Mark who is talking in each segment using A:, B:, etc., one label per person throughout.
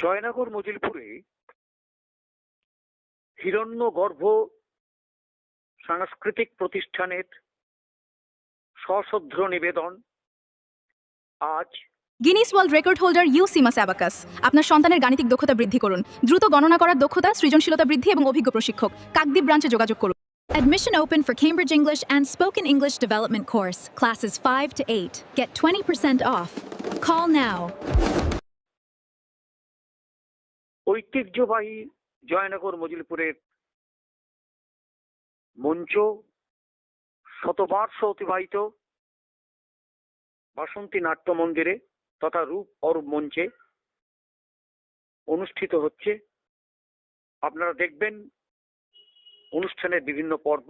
A: জয়নগর মজিলপুরে হিরণ্যগর্ভ সাংস্কৃতিক প্রতিষ্ঠানের সশ্রদ্ধ নিবেদন আজ
B: Guinness world record holder UCMAS abacus আপনার সন্তানের গাণিতিক দক্ষতা বৃদ্ধি করুন। দ্রুত গণনা করার দক্ষতা, সৃজনশীলতা বৃদ্ধি এবং অভিজ্ঞ প্রশিক্ষক। কাকদ্বীপ ব্রাঞ্চে যোগাযোগ করুন।
C: Admission open for Cambridge English and Spoken English Development course, classes 5 to 8. Get 20% off. Call now.
A: ঐতিহ্যবাহী জয়নগর মজিলপুরের মঞ্চ শতবর্ষ অতিবাহিত বাসন্তী নাট্য মন্দিরে তথা রূপ অরূপ মঞ্চে অনুষ্ঠিত হচ্ছে। আপনারা দেখবেন অনুষ্ঠানের বিভিন্ন পর্ব।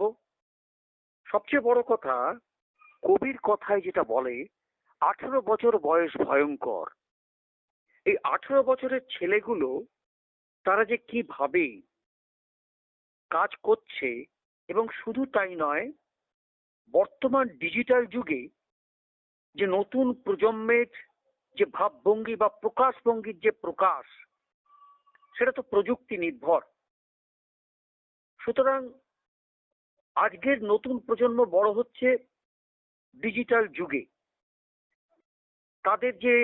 A: সবচেয়ে বড় কথা, কবির কথায় যেটা বলে 18 বছর বয়স ভয়ঙ্কর। এই 18 বছরের ছেলেগুলো তারা যে কিভাবে কাজ করছে, এবং শুধু তাই নয়, বর্তমান ডিজিটাল যুগে যে নতুন প্রজন্মের যে ভাবভঙ্গি বা প্রকাশভঙ্গির যে প্রকাশ, সেটা তো প্রযুক্তি নির্ভর। সুতরাং আজকের নতুন প্রজন্ম বড় হচ্ছে ডিজিটাল যুগে। তাদের যে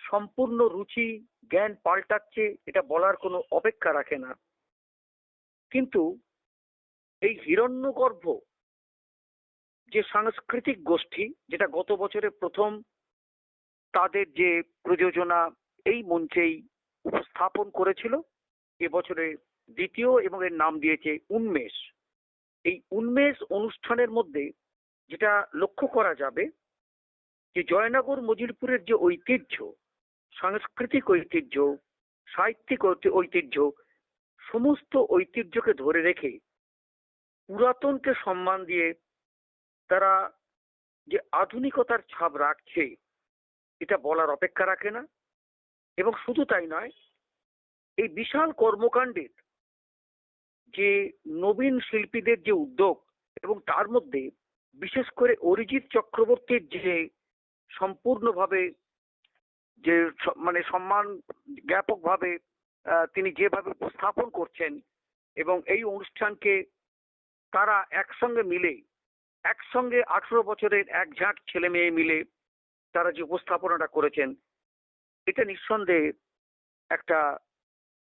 A: সম্পূর্ণ রুচি জ্ঞান পাল্টাচ্ছে, এটা বলার কোনো অপেক্ষা রাখে না। কিন্তু এই হিরণ্যগর্ভ যে সাংস্কৃতিক গোষ্ঠী, যেটা গত বছরে প্রথম তাদের যে প্রযোজনা এই মঞ্চেই উপস্থাপন করেছিল, এবছরে দ্বিতীয়, এবং এর নাম দিয়েছে উন্মেষ। এই উন্মেষ অনুষ্ঠানের মধ্যে যেটা লক্ষ্য করা যাবে যে জয়নগর মজিলপুরের যে ঐতিহ্য, সাংস্কৃতিক ঐতিহ্য, সাহিত্যিক ঐতিহ্য, সমস্ত ঐতিহ্যকে ধরে রেখে পুরাতনকে সম্মান দিয়ে তারা যে আধুনিকতার ছাপ রাখছে, এটা বলার অপেক্ষা রাখে না। এবং শুধু তাই নয়, এই বিশাল কর্মকাণ্ডের যে নবীন শিল্পীদের যে উদ্যোগ, এবং তার মধ্যে বিশেষ করে অরিজিৎ চক্রবর্তীর যে সম্পূর্ণভাবে যে মানে সম্মান জ্ঞাপকভাবে তিনি যেভাবে উপস্থাপন করছেন, এবং এই অনুষ্ঠানকে তারা একসঙ্গে মিলে, একসঙ্গে 18 বছরের এক ঝাঁক ছেলে মেয়ে মিলে তারা যে উপস্থাপনাটা করেছেন, এটা নিঃসন্দেহে একটা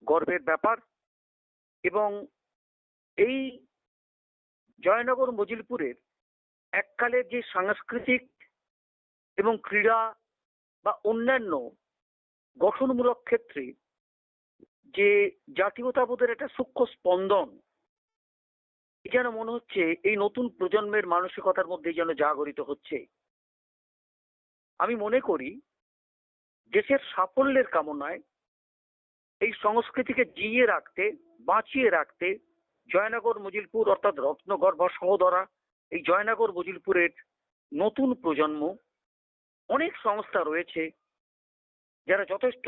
A: গর্বের ব্যাপার। এবং এই জয়নগর মজিলপুরের এককালের যে সাংস্কৃতিক এবং ক্রীড়া বা অন্যান্য গঠনমূলক ক্ষেত্রে যে জাতীয়তাবোধের একটা সূক্ষ্ম স্পন্দন, যেন মনে হচ্ছে এই নতুন প্রজন্মের মানসিকতার মধ্যে যেন জাগরিত হচ্ছে। আমি মনে করি দেশের সাফল্যের কামনায় এই সংস্কৃতিকে জিইয়ে রাখতে, বাঁচিয়ে রাখতে জয়নগর মজিলপুর অর্থাৎ রত্নগর্ভ সহোদরা, এই জয়নগর মজিলপুরের নতুন প্রজন্ম, অনেক সংস্থা রয়েছে যারা যথেষ্ট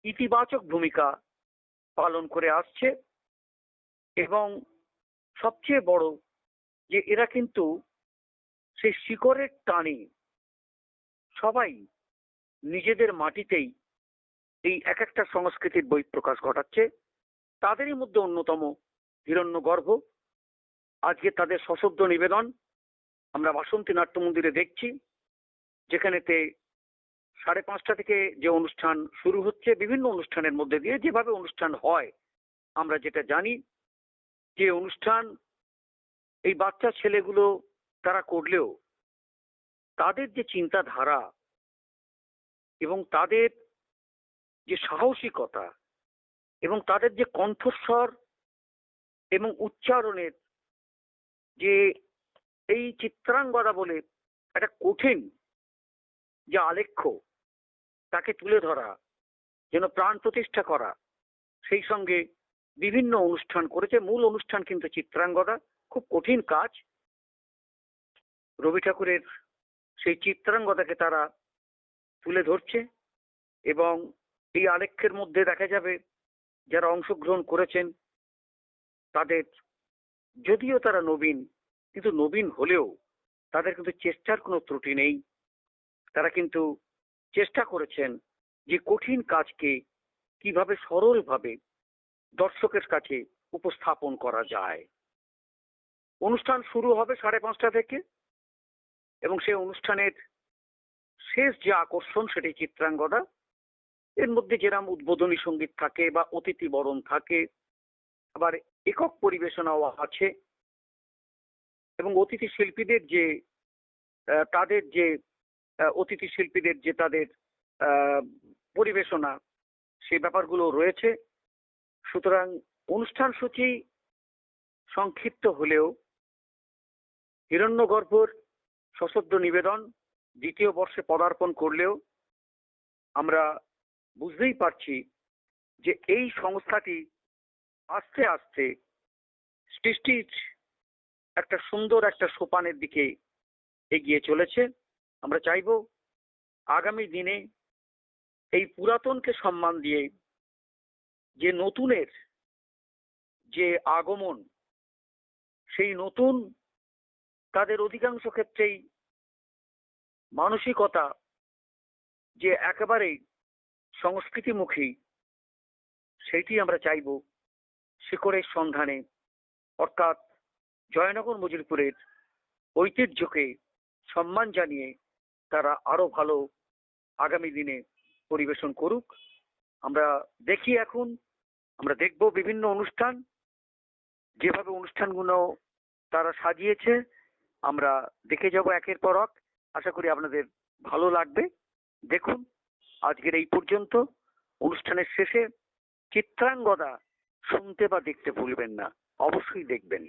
A: ইতিবাচক ভূমিকা পালন করে আসছে। এবং সবচেয়ে বড় যে এরা কিন্তু সেই শিকড়ের টানে সবাই নিজেদের মাটিতেই এই এক একটা সংস্কৃতির বহিঃপ্রকাশ ঘটাচ্ছে। তাদেরই মধ্যে অন্যতম হিরণ্যগর্ভ। আজকে তাদের সশব্দ নিবেদন আমরা বাসন্তী নাট্য মন্দিরে দেখছি, যেখানেতে 5:30 থেকে যে অনুষ্ঠান শুরু হচ্ছে, বিভিন্ন অনুষ্ঠানের মধ্যে দিয়ে যেভাবে অনুষ্ঠান হয় আমরা যেটা জানি, যে অনুষ্ঠান এই বাচ্চা ছেলেগুলো তারা করলেও তাদের যে চিন্তাধারা এবং তাদের যে সাহসিকতা এবং তাদের যে কণ্ঠস্বর এবং উচ্চারণের যে এই চিত্রাঙ্গদা বলে একটা কঠিন যে আলেখ্য, তাকে তুলে ধরা, যেন প্রাণ প্রতিষ্ঠা করা, সেই সঙ্গে বিভিন্ন অনুষ্ঠান করেছে। মূল অনুষ্ঠান কিন্তু চিত্রাঙ্গদা, খুব কঠিন কাজ। রবি ঠাকুরের সেই চিত্রাঙ্গদাকে তারা তুলে ধরছে, এবং এই আলেখ্যের মধ্যে দেখা যাবে যারা অংশগ্রহণ করেছেন তাদের, যদিও তারা নবীন, কিন্তু নবীন হলেও তাদের কিন্তু চেষ্টার কোনো ত্রুটি নেই। তারা কিন্তু চেষ্টা করেছেন যে কঠিন কাজকে কিভাবে সরলভাবে দর্শকের কাছে উপস্থাপন করা যায়। অনুষ্ঠান শুরু হবে 5:30 থেকে এবং সেই অনুষ্ঠানের শেষ যে আকর্ষণ সেটি চিত্রাঙ্গদা। এর মধ্যে যেরকম উদ্বোধনী সঙ্গীত থাকে বা অতিথি বরণ থাকে, আবার একক পরিবেশনাও আছে এবং অতিথি শিল্পীদের যে তাদের যে অতিথি শিল্পীদের যে তাদের পরিবেশনা, সেই ব্যাপারগুলো রয়েছে। সুতরাং অনুষ্ঠান সূচি সংক্ষিপ্ত হলেও হিরণ্যগর্ভর সশব্দ নিবেদন দ্বিতীয় বর্ষে পদার্পণ করলেও আমরা বুঝতেই পারছি যে এই সংস্থাটি আস্তে আস্তে সৃষ্টির একটা সুন্দর একটা সোপানের দিকে এগিয়ে চলেছে। আমরা চাইব আগামী দিনে এই পুরাতনকে সম্মান দিয়ে যে নতুনের যে আগমন, সেই নতুন তাদের অধিকাংশ ক্ষেত্রেই মানসিকতা যে একেবারেই সংস্কৃতিমুখী, সেটি আমরা চাইব শিকড়ের সন্ধানে, অর্থাৎ জয়নগর মজিলপুরের ঐতিহ্যকে সম্মান জানিয়ে তারা আরো ভালো আগামী দিনে পরিবেশন করুক। আমরা দেখি, এখন আমরা দেখব বিভিন্ন অনুষ্ঠান, যেভাবে অনুষ্ঠানগুলো তারা সাজিয়েছে আমরা দেখে যাব একের পর এক। আশা করি আপনাদের ভালো লাগবে। দেখুন, আজকের এই পর্যন্ত। অনুষ্ঠানের শেষে চিত্রাঙ্গদা শুনতে বা দেখতে ভুলবেন না, অবশ্যই দেখবেন।